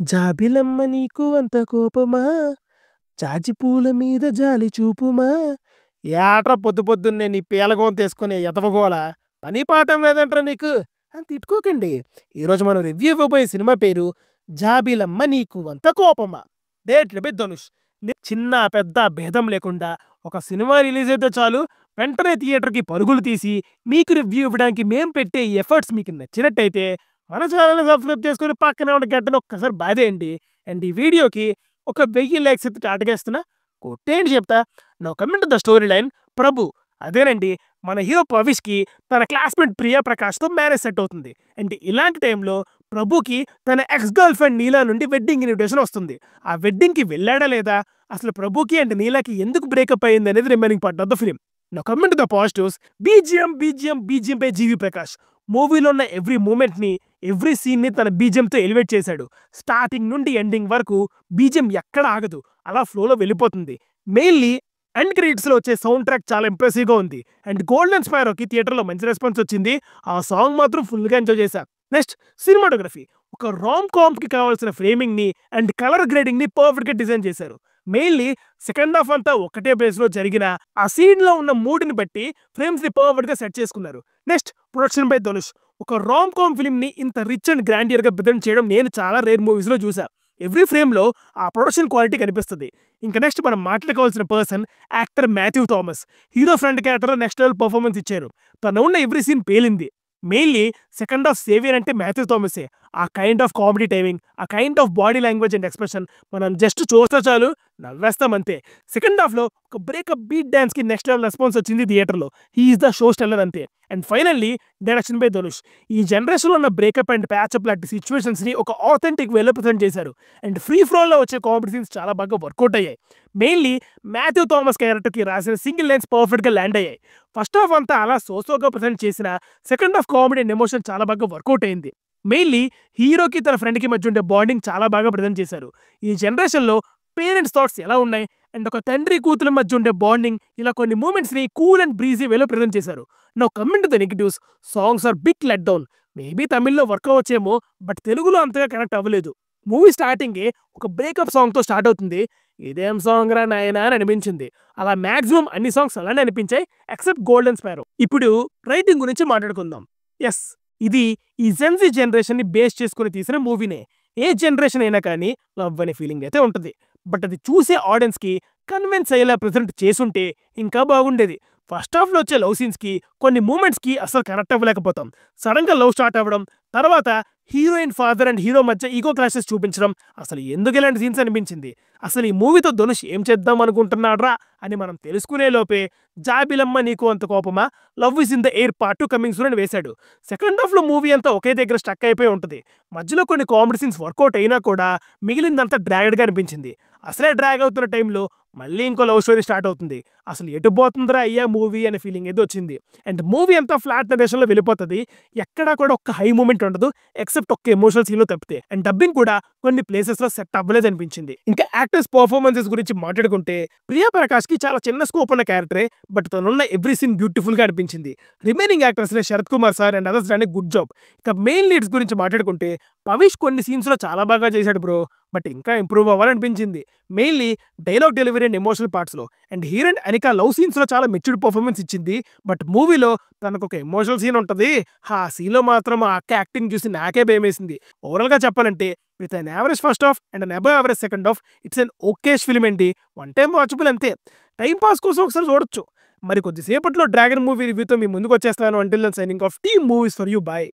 జాబిలమ్మ నీకు అంత కోపమా? జాజి పూల మీద జాలి చూపుమా? ఏట్రా పొద్దు పొద్దున్నే నీ పీలగోంతేసుకునే ఎదవగోల? పని పాఠం లేదంట్రా నీకు? అని తిట్టుకోకండి. ఈరోజు మనం రివ్యూ ఇవ్వబోయే సినిమా పేరు 'జాబిలమ్మ నీకు అంత కోపమా'. డేట్లు బై ధనుష్. చిన్న పెద్ద భేదం లేకుండా ఒక సినిమా రిలీజ్ అయితే చాలు వెంటనే థియేటర్కి పరుగులు తీసి మీకు రివ్యూ ఇవ్వడానికి మేము పెట్టే ఈ ఎఫర్ట్స్ మీకు నచ్చినట్టయితే మన ఛానల్ సబ్స్క్రైబ్ చేసుకుని పక్కనే ఉన్న గంటను ఒక్కసారి బాదేయండి. అండ్ ఈ వీడియోకి ఒక 1000 లైక్స్ ఎత్తి టాటగేస్తున్నా కొట్టేయండి చెప్తా. నా కమెంట్ ద స్టోరీ లైన్ ప్రభు. అదేనండి, మన హీరో పవిష్కి తన క్లాస్మేట్ ప్రియా ప్రకాష్తో మ్యారేజ్ సెట్ అవుతుంది. అండ్ ఇలాంటి టైంలో ప్రభుకి తన ఎక్స్ గర్ల్ ఫ్రెండ్ నీలా నుండి వెడ్డింగ్ ఇన్విటేషన్ వస్తుంది. ఆ వెడ్డింగ్కి వెళ్ళాడా లేదా, అసలు ప్రభుకి అండ్ నీలాకి ఎందుకు బ్రేకప్ అయ్యింది అనేది remaining part of the film. నా comment the positives. BGM by GV Prakash. మూవీలో ఉన్న ఎవ్రీ మూమెంట్ని, ఎవ్రీ సీన్ని తన బీజిఎంతో ఎలివేట్ చేశాడు. స్టార్టింగ్ నుండి ఎండింగ్ వరకు బీజిఎం ఎక్కడ ఆగదు, అలా ఫ్లోలో వెళ్ళిపోతుంది. మెయిన్లీ ఎండ్ క్రెడిట్స్లో వచ్చే సౌండ్ ట్రాక్ చాలా ఇంప్రెసివ్గా ఉంది. అండ్ గోల్డెన్ స్పైరోకి థియేటర్లో మంచి రెస్పాన్స్ వచ్చింది. ఆ సాంగ్ మాత్రం ఫుల్గా ఎంజాయ్ చేశా. Next cinematography. ఒక రామ్ కామ్కి కావాల్సిన ఫ్రేమింగ్ని అండ్ కలర్ గ్రేడింగ్ని పర్ఫెక్ట్గా డిజైన్ చేశారు. మెయిన్లీ సెకండ్ హాఫ్ అంతా ఒకటే ప్లేస్లో జరిగిన ఆ సీన్లో ఉన్న మూడ్ని బట్టి ఫ్రేమ్స్ని పర్ఫెక్ట్గా సెట్ చేసుకున్నారు. Next production by Dhanush. ఒక రామ్ కామ్ ఫిల్మ్ని ఇంత రిచ్ అండ్ గ్రాండియర్గా ప్రజెంట్ చేయడం నేను చాలా రేర్ మూవీస్లో చూసా. ఎవ్రీ ఫ్రేమ్లో ఆ ప్రొడక్షన్ క్వాలిటీ కనిపిస్తుంది. ఇంకా నెక్స్ట్ మనం మాట్లాడుకోవాల్సిన person actor Mathew Thomas. Hero front క్యారెక్టర్లో నెక్స్ట్ లెవెల్ పర్ఫార్మెన్స్ ఇచ్చారు. తను ఉన్న ఎవ్రీ సీన్ పేలింది. మెయిన్లీ సెకండ్ హాఫ్ సేవియర్ అంటే మాథ్యూ థామసే. ఆ కైండ్ ఆఫ్ కామెడీ టైమింగ్, ఆ kind of body language and expression మనం జస్ట్ చూస్తే చాలు నవ్వేస్తాం అంతే. సెకండ్ హాఫ్లో ఒక బ్రేకప్ బీట్ డాన్స్కి నెక్స్ట్ లెవెల్ రెస్పాన్స్ వచ్చింది థియేటర్లో. హీఈస్ ద షో స్టెల్లర్ అంతే. And finally direction by Dhanush. ఈ జనరేషన్లో ఉన్న బ్రేకప్ అండ్ ప్యాచప్ లాంటి సిచ్యువేషన్స్ని ఒక ఆథెంటిక్ వేలో ప్రజెంట్ చేశారు. అండ్ ఫ్రీ ఫ్లోలో వచ్చే కామెడీ సీన్స్ చాలా బాగా వర్కౌట్ అయ్యాయి. మెయిన్లీ మాథ్యూ థామస్ క్యారెక్టర్కి రాసిన సింగిల్ లైన్స్ పర్ఫెక్ట్గా ల్యాండ్ అయ్యాయి. ఫస్ట్ హాఫ్ అంతా అలా సోసోగా ప్రజెంట్ చేసిన second half comedy and emotion చాలా బాగా వర్కౌట్ అయింది. మెయిన్లీ హీరోకి తన ఫ్రెండ్కి మధ్య ఉండే బాండింగ్ చాలా బాగా ప్రజెంట్ చేశారు. ఈ జనరేషన్లో పేరెంట్స్ థాట్స్ ఎలా ఉన్నాయి అండ్ ఒక తండ్రి కూతుల మధ్య ఉండే బాండింగ్, ఇలా కొన్ని మూమెంట్స్ని కూల్ అండ్ బ్రీజీ వేలో ప్రజెంట్ చేశారు. Now coming to the negatives. Songs are big let down. Maybe తమిళ్లో వర్క్ అవ్వచ్చేమో, బట్ తెలుగులో అంతగా కనెక్ట్ అవ్వలేదు. మూవీ స్టార్టింగే ఒక బ్రేకప్ సాంగ్తో స్టార్ట్ అవుతుంది. ఇదేం సాంగ్ రా నాయనా అని అనిపించింది. అలా మాక్సిమం అన్ని సాంగ్స్ అలానే అనిపించాయి ఎక్సెప్ట్ గోల్డెన్ స్పైరో. ఇప్పుడు రైటింగ్ గురించి మాట్లాడుకుందాం. ఎస్, ఇది ఈ జెన్జీ జనరేషన్ని బేస్ చేసుకుని తీసిన మూవీనే. ఏ జనరేషన్ అయినా కానీ లవ్ అనే ఫీలింగ్ అయితే ఉంటుంది. బట్ అది చూసే ఆడియన్స్కి కన్విన్స్ అయ్యేలా ప్రెజెంట్ చేసుంటే ఇంకా బాగుండేది. ఫస్ట్ హాఫ్లో వచ్చే లవ్ సీన్స్కి, కొన్ని మూమెంట్స్కి అసలు కనెక్ట్ అవ్వలేకపోతాం. సడన్గా లవ్ స్టార్ట్ అవ్వడం, తర్వాత హీరోయిన్ ఫాదర్ అండ్ హీరో మధ్య ఈగో క్లాషెస్ చూపించడం, అసలు ఎందుకు ఇలాంటి సీన్స్ అనిపించింది. అసలు ఈ మూవీతో ధనుష్ ఏం చేద్దాం అనుకుంటున్నాడ్రా అని మనం తెలుసుకునే లోపే జాబిలమ్మ నీకు అంత కోపమా, love is in the air part 2 coming soon అని వేశాడు. సెకండ్ హాఫ్లో మూవీ అంతా ఒకే దగ్గర స్టక్ అయిపోయి ఉంటుంది. మధ్యలో కొన్ని కామెడీ సీన్స్ వర్కౌట్ అయినా కూడా మిగిలిందంతా డ్రాగడ్గా అనిపించింది. అసలే డ్రాగ్ అవుతున్న టైంలో మళ్ళీ ఇంకో లవ్ స్టోరీ స్టార్ట్ అవుతుంది. అసలు ఎటు పోతుందిరా అయ్యా మూవీ అనే ఫీలింగ్ ఏదో వచ్చింది. అండ్ మూవీ అంతా ఫ్లాట్ నరేషన్లో వెళ్ళిపోతుంది. ఎక్కడా కూడా ఒక్క హై మూమెంట్ ఉండదు ఎక్సెప్ట్ ఒక్క ఎమోషనల్ సీన్లో తప్పితే. అండ్ డబ్బింగ్ కూడా కొన్ని ప్లేసెస్లో సెట్ అవ్వలేదు అనిపించింది. ఇంకా యాక్టర్స్ పర్ఫార్మెన్సెస్ గురించి మాట్లాడుకుంటే ప్రియా ప్రకాష్కి చాలా చిన్న స్కోప్ ఉన్న క్యారెక్టరే, బట్ తనున్న ఎవ్రీ సీన్ బ్యూటిఫుల్గా అనిపించింది. రిమైనింగ్ యాక్టర్స్లో Sarath Kumar sir and others done good job. ఇక మెయిన్ లీడ్స్ గురించి మాట్లాడుకుంటే పవిష్ కొన్ని సీన్స్లో చాలా బాగా చేశాడు బ్రో, బట్ ఇంకా ఇంప్రూవ్ అవ్వాలనిపించింది. Mainly dialogue delivery and emotional పార్ట్స్లో. అండ్ హీరోయిన్ అనికా లవ్ సీన్స్లో చాలా మెచ్యూర్డ్ పర్ఫార్మెన్స్ ఇచ్చింది. బట్ మూవీలో తనకు ఒక ఎమోషనల్ సీన్ ఉంటుంది. ఆ సీన్లో మాత్రం ఆ అక్క యాక్టింగ్ చూసి నాకే భయమేసింది. ఓవరాల్గా చెప్పాలంటే with an average first half and an above average second half, it's an okayish film అండి. వన్ టైం వాచబుల్ అంతే. టైం పాస్ కోసం ఒకసారి చూడొచ్చు. మరి కొద్దిసేపట్లో డ్రాగన్ మూవీ రివ్యూతో మీ ముందుకు వచ్చేస్తాను. Until then signing off. Team movies for you. Bye.